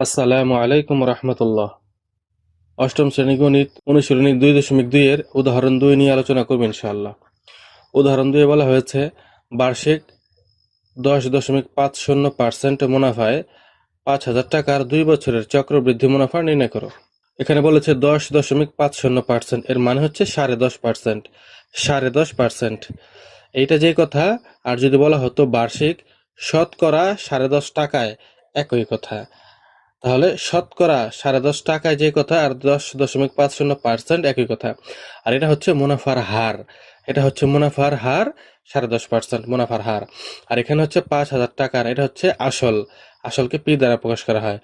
আসসালামু আলাইকুম রহমতুল্লাহ। অষ্টম শ্রেণী গণিত অনুশীলনী 2.2 এর উদাহরণ 2 নিয়ে আলোচনা করব ইনশাআল্লাহ। উদাহরণ 2 বলা হয়েছে বার্ষিক 10.50% মুনাফায় 5,000 টাকার 2 বছরের চক্রবৃদ্ধি মুনাফা নির্ণয় করো। এখানে বলেছে 10.50%, এর মানে হচ্ছে 10.5%। 10.5%, এইটা যে কথা। আর যদি বলা হতো বার্ষিক শতকরা 10.5 টাকায়, একই কথা। তাহলে শতকরা 10.5 টাকায় যে কথা, আর 10.50% একই কথা। আর এটা হচ্ছে মুনাফার হার। এটা হচ্ছে মুনাফার হার, 10.5% মুনাফার হার। আর এখানে হচ্ছে 5,000 টাকার, এটা হচ্ছে আসল। আসলকে পি দ্বারা প্রকাশ করা হয়।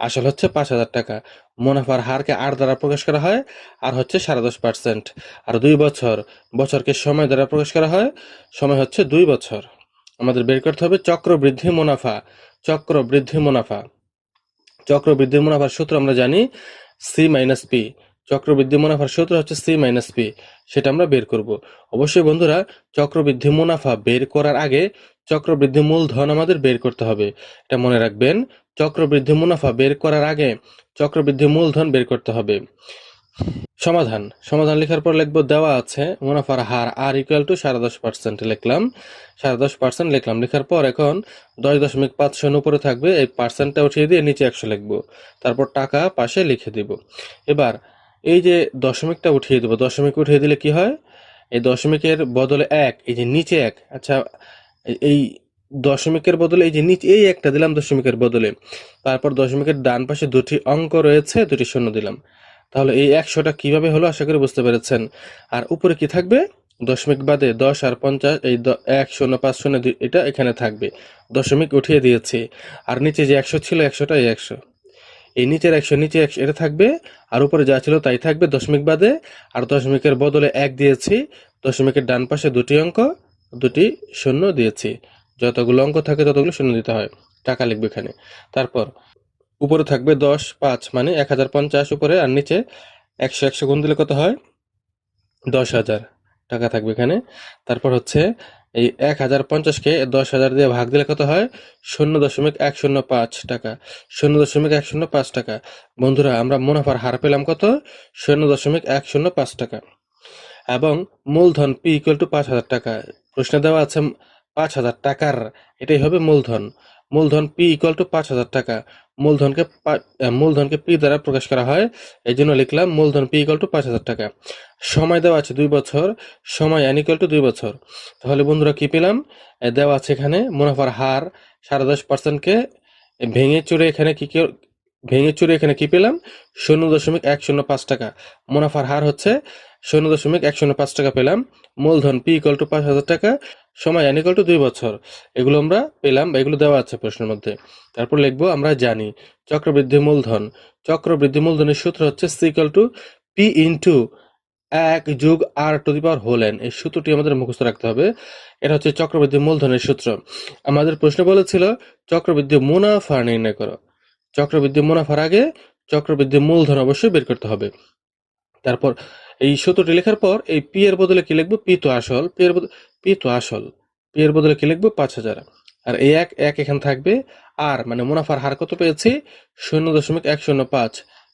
আসল হচ্ছে 5,000 টাকা। মুনাফার হারকে আর দ্বারা প্রকাশ করা হয়, আর হচ্ছে 10.5%। আর 2 বছর, বছরকে সময় দ্বারা প্রকাশ করা হয়। সময় হচ্ছে 2 বছর। আমাদের বের করতে হবে চক্রবৃদ্ধি মুনাফা। চক্রবৃদ্ধি মুনাফা, চক্রবৃদ্ধি মুনাফার সূত্র আমরা জানি সি মাইনাস পি। চক্রবৃদ্ধি মুনাফার সূত্র হচ্ছে সি মাইনাস পি, সেটা আমরা বের করব। অবশ্যই বন্ধুরা, চক্রবৃদ্ধি মুনাফা বের করার আগে চক্রবৃদ্ধি মূলধন আমাদের বের করতে হবে, এটা মনে রাখবেন। চক্রবৃদ্ধি মুনাফা বের করার আগে চক্রবৃদ্ধি মূলধন বের করতে হবে। সমাধান, সমাধান লেখার পর লিখবো দেওয়া আছে মুনাফার হার আর ইকুয়াল টু 10.5% লিখলাম। 10.5% লিখলাম। লেখার পর এখন 10.50 উপরে থাকবে, এই পার্সেন্টটা উঠিয়ে দিয়ে নিচে 100 লিখবো। তারপর টাকা পাশে লিখে দিব। এবার এই যে দশমিকটা উঠিয়ে দেবো, দশমিক উঠিয়ে দিলে কি হয়? এই দশমিকের বদলে এক, এই যে নিচে এক। আচ্ছা, এই দশমিকের বদলে এই যে নিচে এই একটা দিলাম দশমিকের বদলে। তারপর দশমিকের ডান পাশে দুটি অঙ্ক রয়েছে, দুটি শূন্য দিলাম। তাহলে এই 100টা কিভাবে হলো আশা করি বুঝতে পেরেছেন। আর উপরে কি থাকবে? দশমিক বাদে 10 আর 50, এই 1 0 5 0 2, এটা এখানে থাকবে। দশমিক উঠিয়ে দিয়েছি। আর নিচে যে 100 ছিল, 100টা এই 100, এই নিচের 100 নিচে 100 এটা থাকবে। আর উপরে যা ছিল তাই থাকবে দশমিক বাদে। আর দশমিকের বদলে 1 দিয়েছি। দশমিকের ডান পাশে দুটি অঙ্ক, দুটি শূন্য দিয়েছি। যতগুলো অঙ্ক থাকে ততগুলো শূন্য দিতে হয়। টাকা লিখবে এখানে। তারপর উপরে থাকবে 10 5 মানে 1050 উপরে, আর নিচে 100 100 গুণ দিলে কত হয়? 10,000 টাকা থাকবে এখানে। তারপর হচ্ছে এই 1050কে 10,000 দিয়ে ভাগ দিলে কত হয়? 0.105 টাকা। 0.105 টাকা। বন্ধুরা, আমরা মুনাফার হার পেলাম কত? 0.105 টাকা। এবং মূলধন পি ইকুয়াল টু 5,000 টাকা। প্রশ্নে দেওয়া আছে 5,000 টাকার, এটাই হবে মূলধন। মূলধন পি ইকুয়াল টু 5,000 টাকা। মূলধনকে পি দ্বারা প্রকাশ করা হয়, এই জন্য লিখলাম মূলধন পি ইকুয়াল টু 5,000 টাকা। সময় দেওয়া আছে 2 বছর। সময় এন ইকুয়াল টু 2 বছর। তাহলে বন্ধুরা কি পেলাম? দেওয়া আছে এখানে মুনাফার হার 10.5%কে ভেঙে চুরে এখানে কি পেলাম? 0.105 টাকা। মুনাফার হার হচ্ছে 0.105 টাকা পেলাম। মূলধন পি ইকুয়াল টু 5,000 টাকা। সময় এন ইকুয়াল টু 2 বছর। এগুলো আমরা পেলাম বা এগুলো দেওয়া আছে প্রশ্নের মধ্যে। তারপর লিখবো আমরা জানি চক্রবৃদ্ধি মূলধন। চক্রবৃদ্ধি মূলধনের সূত্র হচ্ছে C equal to P into 1 যোগ r to the power whole n. এই সূত্রটি আমাদের মুখস্থ রাখতে হবে। এটা হচ্ছে চক্রবৃদ্ধি মূলধনের সূত্র। আমাদের প্রশ্ন বলেছিল চক্রবৃদ্ধি মুনাফা নির্ণয় করো। চক্রবৃদ্ধি মুনাফার আগে চক্রবৃদ্ধি মূলধন অবশ্যই বের করতে হবে। তারপর এই সূত্রটি লেখার পর এই পি এর বদলে কি লিখবো? পি তো আসল। পি এর বদলে কি লিখবো? 5,000। আর এই এক এক এখানে থাকবে। আর মানে মুনাফার হার কত পেয়েছি? 0.105।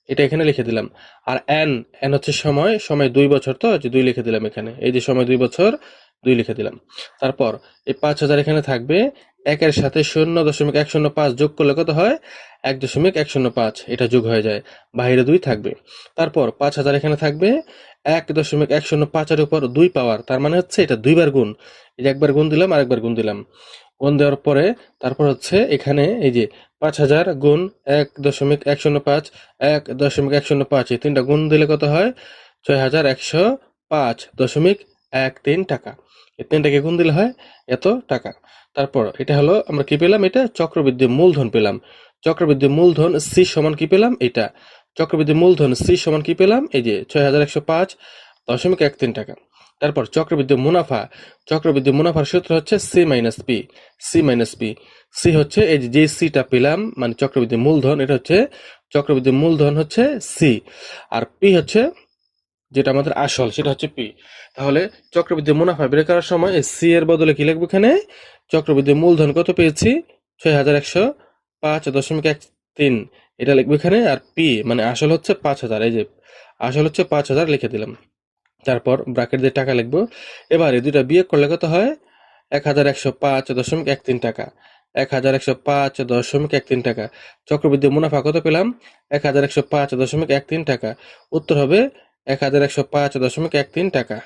এটা এখানে লিখে দিলাম। আর এন, এন হচ্ছে সময়। সময় 2 বছর, তো যে 2 লিখে দিলাম এখানে। এই যে সময় 2 বছর, 2 লিখে দিলাম। তারপর এই 5,000 এখানে থাকবে। একের সাথে 0.105 যোগ করলে কত হয়? 1.105। এটা যোগ হয়ে যায়, বাইরে 2 থাকবে। তারপর 5,000 এখানে থাকবে। 1.105 এর উপর 2 পাওয়ার, তার মানে হচ্ছে এটা 2 বার গুণ। এই যে একবার গুণ দিলাম আর একবার গুণ দিলাম। গুণ দেওয়ার পরে তারপর হচ্ছে এখানে এই যে 5,000 গুণ 1.105, 1.105, এই তিনটা গুণ দিলে কত হয়? 6,105.13 টাকা। এই তিনটাকে গুণ দিলে হয় এত টাকা। তারপর এটা হলো আমরা কি পেলাম? এটা চক্রবৃদ্ধি মূলধন পেলাম। চক্রবৃদ্ধি মূলধন সি সমান কি পেলাম? এটা চক্রবৃদ্ধি মূলধন সি সমান কি পেলাম? এই যে 6,105.13 টাকা। তারপর চক্রবৃদ্ধি মুনাফা। চক্রবৃদ্ধি মুনাফার সূত্র হচ্ছে c minus p. C minus p. C হচ্ছে এই যে সিটা পেলাম মানে চক্রবৃদ্ধি মূলধন, এটা হচ্ছে চক্রবৃদ্ধি মূলধন হচ্ছে সি। আর পি হচ্ছে যেটা আমাদের আসল, সেটা হচ্ছে পি। তাহলে চক্রবৃদ্ধি মুনাফা বের করার সময় সি এর বদলে কি লিখবো এখানে? চক্রবৃদ্ধি মূলধন কত পেয়েছি? 6,105.13। এটা লিখবো এখানে। আর পি মানে আসল হচ্ছে 5,000, এই যে আসল হচ্ছে 5,000 লিখে দিলাম। তারপর ব্র্যাকেট দিয়ে টাকা লিখবো। এবার এই দুইটা বিয়োগ করলে কত হয়? 1105.13 টাকা। 1105.13 টাকা। চক্রবৃদ্ধি মুনাফা কত পেলাম? 1105.13 টাকা। উত্তর হবে 1105.13 টাকা।